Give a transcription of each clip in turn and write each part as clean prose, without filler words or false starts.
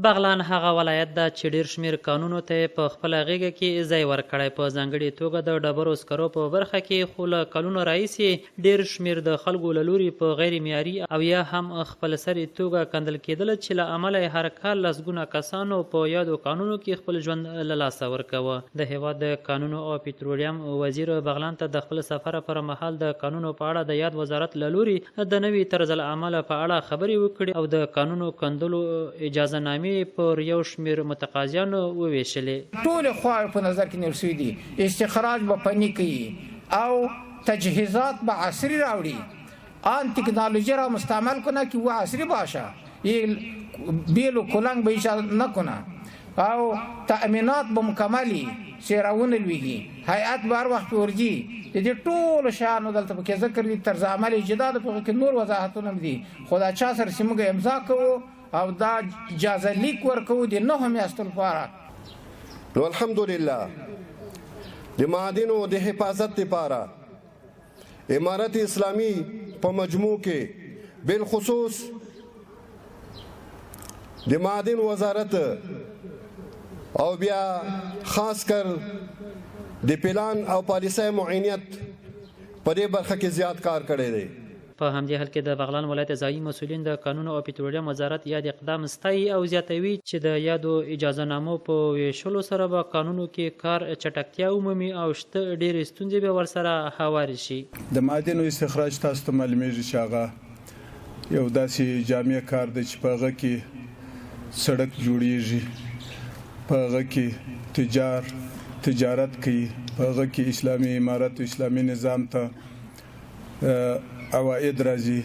بغلان هغه ولایت ده چې ډیر شمیر قانونو ته په خپله غیږه کې ځای ورکړی. په ځانګړې توګه د ډبرو سکرو په برخه کې خو له کلونو راهیسې ډیر شمیر د خلکو له لوري په غیر معیاري او یا هم خپلسري توګه کندل کېدله چې له امله یې هر کال لسګونه کسانو په یادو قانونو کې خپل ژوند له لاسه ورکوه. د هیواد د قانونو او پټرولیم وزیر بغلان ته د خپل سفر پر مهال د قانونو په اړه د یاد وزارت له لوري د نوي طرز العمل په اړه خبرې وکړي او د قانونو کندلو اجازه نامې پر یو شمیر متقاضیانو وویشلې. ټول خواړه په نظر کې نیول شوي دي. استخراج به پني کوي او تجهیزات به عصري راوړي. آن تکنولوژی را مستعمل کنه که او عصری باشه. بیل و کلنگ به ایجاد نکنه او تأمینات به مکملی سیراون الویگی هیئت بار وقت ورجی دې ټول شانو دلته پکې ذکر دي. طرز عمل جداد په کې نور وضاحتونه دي. خدا چا سره سیمګه امضا کوو او دا اجازه لیک ورکوو د نه میاشتو لپاره. نو الحمدلله د معادنو د حفاظت لپاره امارت اسلامی په مجموع کې بالخصوص د معادن وزارت او بیا خاص کر د پلان او پالیسۍ معینیت په دې برخه کې زیات کار کړی دی. په همدې حال کې د بغلان ولایت ځایي مسؤلین د قانون او پټرولیم وزارت یاد اقدام ستایي او زیاتوي چې د یادو اجازه نامو په ویشلو سره به قانونو کې کار چټکتیا ومومي او شته ډېرې ستونزې به ورسره هوارې شي. د معادنو استخراج تاسو ته معلومیږي چې هغه یو داسې جامع کار دی چې په هغه کې سړک جوړیږي، په هغه کې تجارت کوي، په هغه کې اسلامي امارت او اسلامي نظام ته عواید راځي،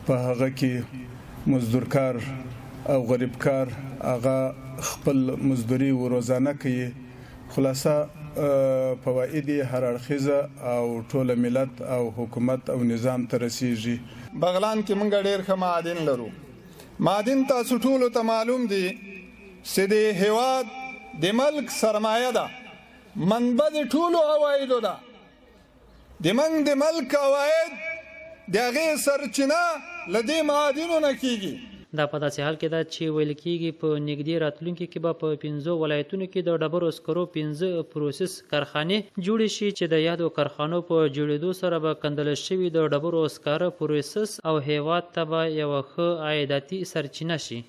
په هغه کې مزدورکار او غریبکار هغه خپل مزدوري و روزانه کوي. خلاصه فواید هر اړخیزه او ټول ملت او حکومت او نظام ته رسیږي. بغلان کې موږ ډېر ښه معادن لرو. معادن تاسو ټولو ته معلوم دي چې د هیواد د ملک سرمایه ده، منبع د ټولو عوایدو ده. د موږ د ملک عواید د هغې سرچینه له دې معادنو نه کیږي. دا په داسې حال کې ده چې ویل کېږي په نږدې راتلونکي کې به په 15 ولایتونو کې د ډبرو سکرو 15 پروسس کارخانې جوړې شي چې د یادو کارخانو په جوړېدو سره به کندل شوي د ډبرو سکاره پروسس او هیواد ته به یوه ښه عایداتي سرچینه شي.